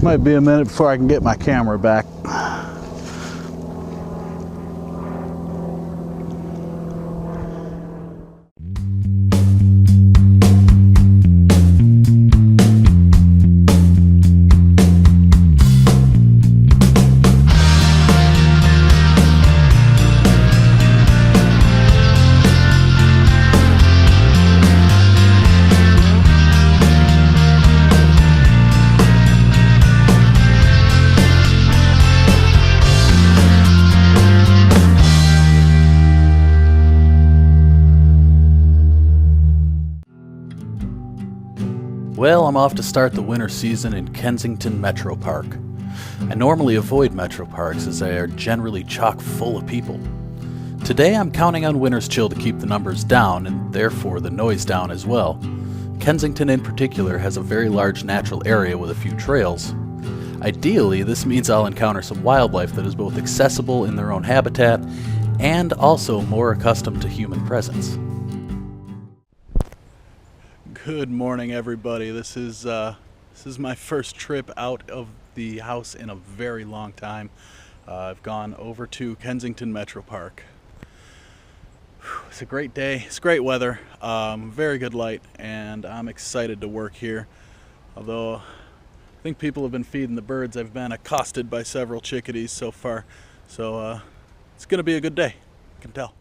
Might be a minute before I can get my camera back. Well, I'm off to start the winter season in Kensington Metropark. I normally avoid metro parks as they are generally chock full of people. Today I'm counting on winter's chill to keep the numbers down and therefore the noise down as well. Kensington in particular has a very large natural area with a few trails. Ideally, this means I'll encounter some wildlife that is both accessible in their own habitat and also more accustomed to human presence. Good morning, everybody. This is my first trip out of the house in a very long time. I've gone over to Kensington Metropark. It's a great day. It's great weather. Very good light, and I'm excited to work here. Although I think people have been feeding the birds, I've been accosted by several chickadees so far. So it's going to be a good day. I can tell.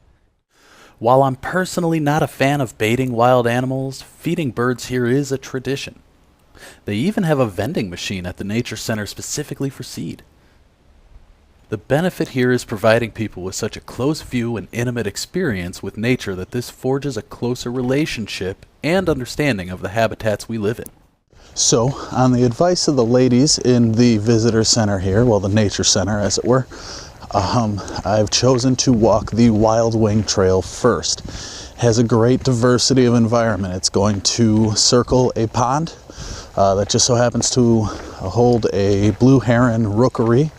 While I'm personally not a fan of baiting wild animals, feeding birds here is a tradition. They even have a vending machine at the nature center specifically for seed. The benefit here is providing people with such a close view and intimate experience with nature that this forges a closer relationship and understanding of the habitats we live in. So, on the advice of the ladies in the visitor center here, well, the nature center as it were, I've chosen to walk the Wild Wing Trail first. It has a great diversity of environment. It's going to circle a pond that just so happens to hold a blue heron rookery,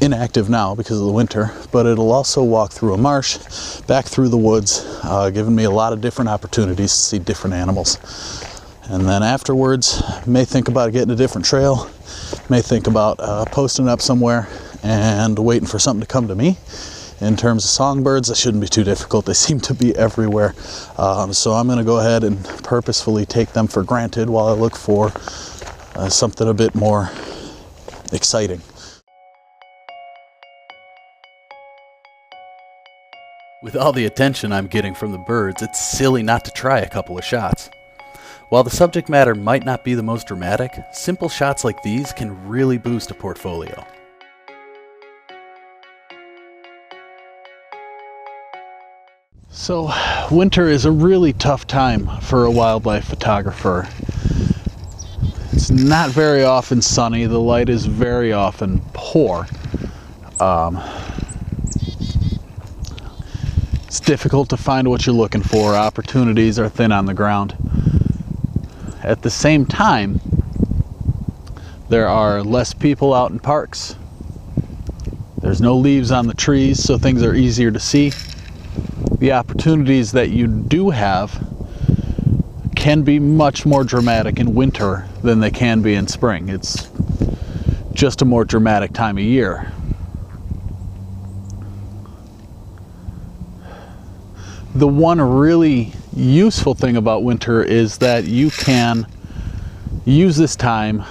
inactive now because of the winter, but it'll also walk through a marsh, back through the woods, giving me a lot of different opportunities to see different animals. And then afterwards, may think about getting a different trail, may think about posting up somewhere and waiting for something to come to me. In terms of songbirds, that shouldn't be too difficult. They seem to be everywhere. So I'm going to go ahead and purposefully take them for granted while I look for something a bit more exciting. With all the attention I'm getting from the birds, it's silly not to try a couple of shots. While the subject matter might not be the most dramatic, simple shots like these can really boost a portfolio. So, winter is a really tough time for a wildlife photographer. It's not very often sunny, the light is very often poor. It's difficult to find what you're looking for, opportunities are thin on the ground. At the same time, there are less people out in parks. There's no leaves on the trees, so things are easier to see. The opportunities that you do have can be much more dramatic in winter than they can be in spring. It's just a more dramatic time of year. The one really useful thing about winter is that you can use this time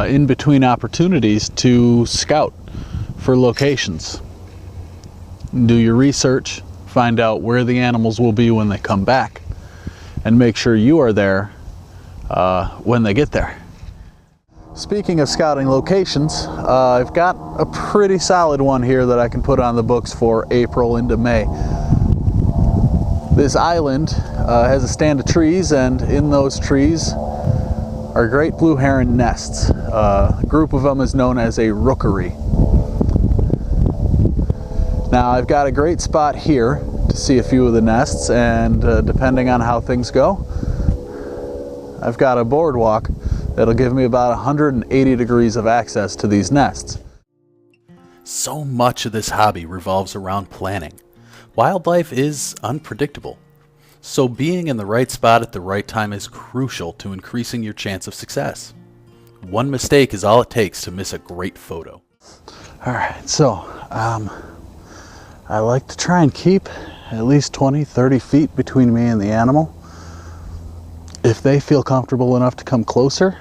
in between opportunities to scout for locations. Do your research, find out where the animals will be when they come back, and make sure you are there when they get there. Speaking of scouting locations, I've got a pretty solid one here that I can put on the books for April into May. This island has a stand of trees, and in those trees are great blue heron nests. A group of them is known as a rookery. Now I've got a great spot here to see a few of the nests, and depending on how things go, I've got a boardwalk that'll give me about 180 degrees of access to these nests. So much of this hobby revolves around planning. Wildlife is unpredictable, so being in the right spot at the right time is crucial to increasing your chance of success. One mistake is all it takes to miss a great photo. All right, so I like to try and keep at least 20, 30 feet between me and the animal. If they feel comfortable enough to come closer,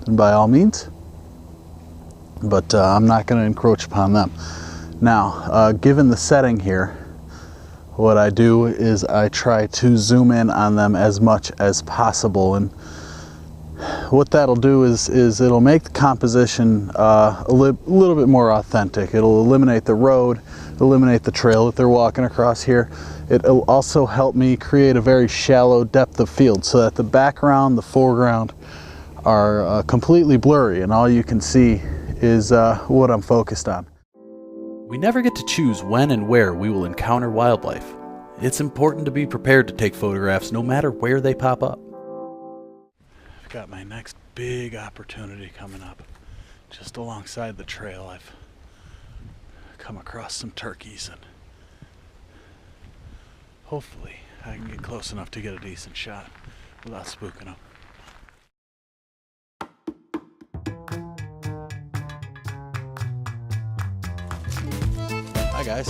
then by all means. But I'm not going to encroach upon them. Now, given the setting here, what I do is I try to zoom in on them as much as possible, and what that'll do is it'll make the composition a little bit more authentic. It'll eliminate the road, eliminate the trail that they're walking across here. It'll also help me create a very shallow depth of field so that the background, the foreground are completely blurry, and all you can see is what I'm focused on. We never get to choose when and where we will encounter wildlife. It's important to be prepared to take photographs no matter where they pop up. I've got my next big opportunity coming up. Just alongside the trail, I've come across some turkeys, and hopefully I can get close enough to get a decent shot without spooking them. Hi guys.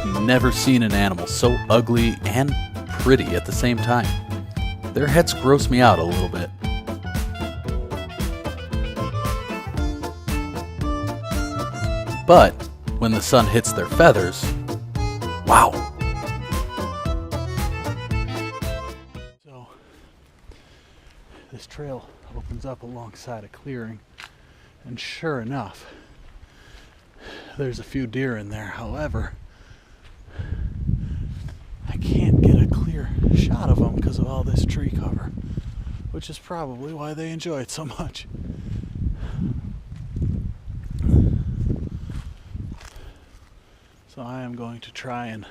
I've never seen an animal so ugly and pretty at the same time. Their heads gross me out a little bit. But when the sun hits their feathers, wow! So this trail opens up alongside a clearing, and sure enough, there's a few deer in there. However, I can't get a clear shot of them because of all this tree cover, which is probably why they enjoy it so much. So I am going to try and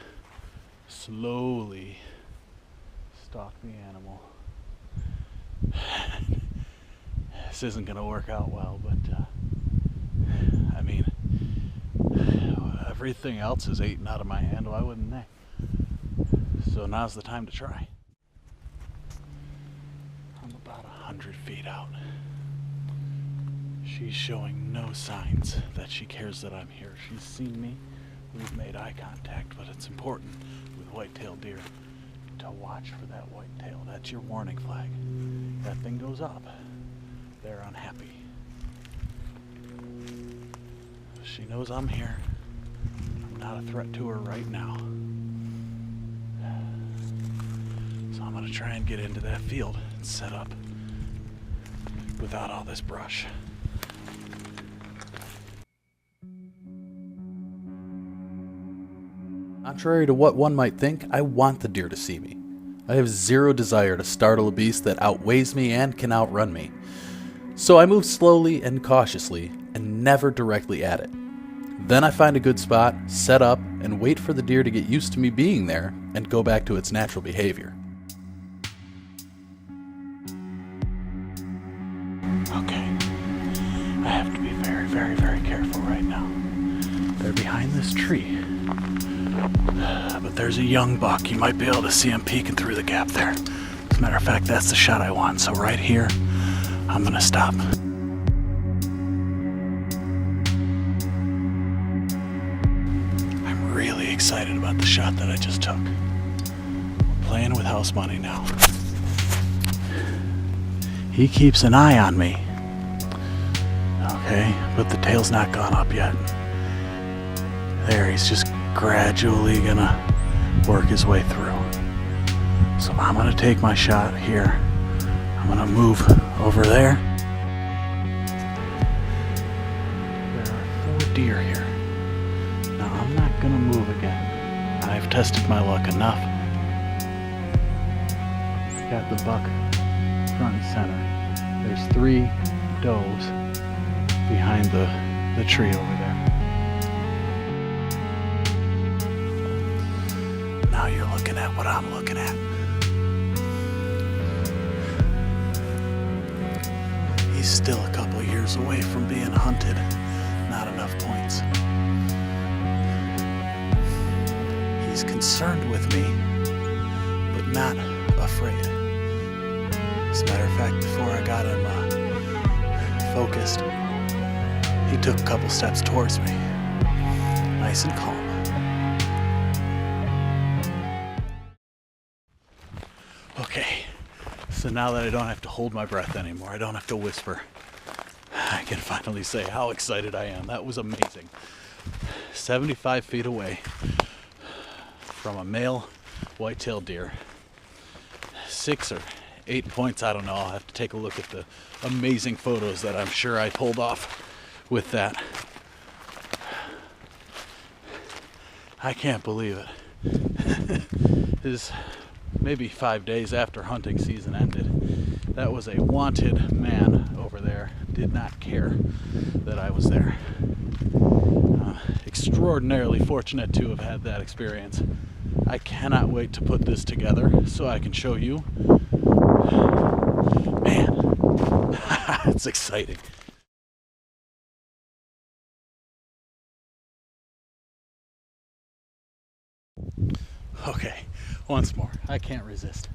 slowly stalk the animal. This isn't going to work out well, but I mean, everything else is eaten out of my hand. Why wouldn't they? So now's the time to try. I'm about 100 feet out. She's showing no signs that she cares that I'm here. She's seen me. We've made eye contact, but it's important with white-tailed deer to watch for that white-tail. That's your warning flag. That thing goes up, they're unhappy. She knows I'm here. I'm not a threat to her right now. So I'm gonna try and get into that field and set up without all this brush. Contrary to what one might think, I want the deer to see me. I have zero desire to startle a beast that outweighs me and can outrun me. So I move slowly and cautiously and never directly at it. Then I find a good spot, set up, and wait for the deer to get used to me being there and go back to its natural behavior. Okay, I have to be very, very, very careful right now. They're behind this tree. But there's a young buck. You might be able to see him peeking through the gap there. As a matter of fact, that's the shot I want. So right here, I'm gonna stop. I'm really excited about the shot that I just took. We're playing with house money now. He keeps an eye on me. Okay, but the tail's not gone up yet. There, he's just gradually gonna work his way through. So I'm gonna take my shot here. I'm gonna move over there. There are 4 deer here. Now I'm not gonna move again. I've tested my luck enough. Got the buck front and center. There's 3 does behind the tree over there. Now you're looking at what I'm looking at. He's still a couple years away from being hunted. Not enough points. He's concerned with me, but not afraid. As a matter of fact, before I got him focused, he took a couple steps towards me, nice and calm. Okay, so now that I don't have to hold my breath anymore, I don't have to whisper, I can finally say how excited I am. That was amazing. 75 feet away from a male white-tailed deer. 6 or 8 points, I don't know. I'll have to take a look at the amazing photos that I'm sure I pulled off with that. I can't believe it. It is maybe 5 days after hunting season ended. That was a wanted man over there. Did not care that I was there. Extraordinarily fortunate to have had that experience. I cannot wait to put this together so I can show you. Man, it's exciting. Okay, once more. I can't resist.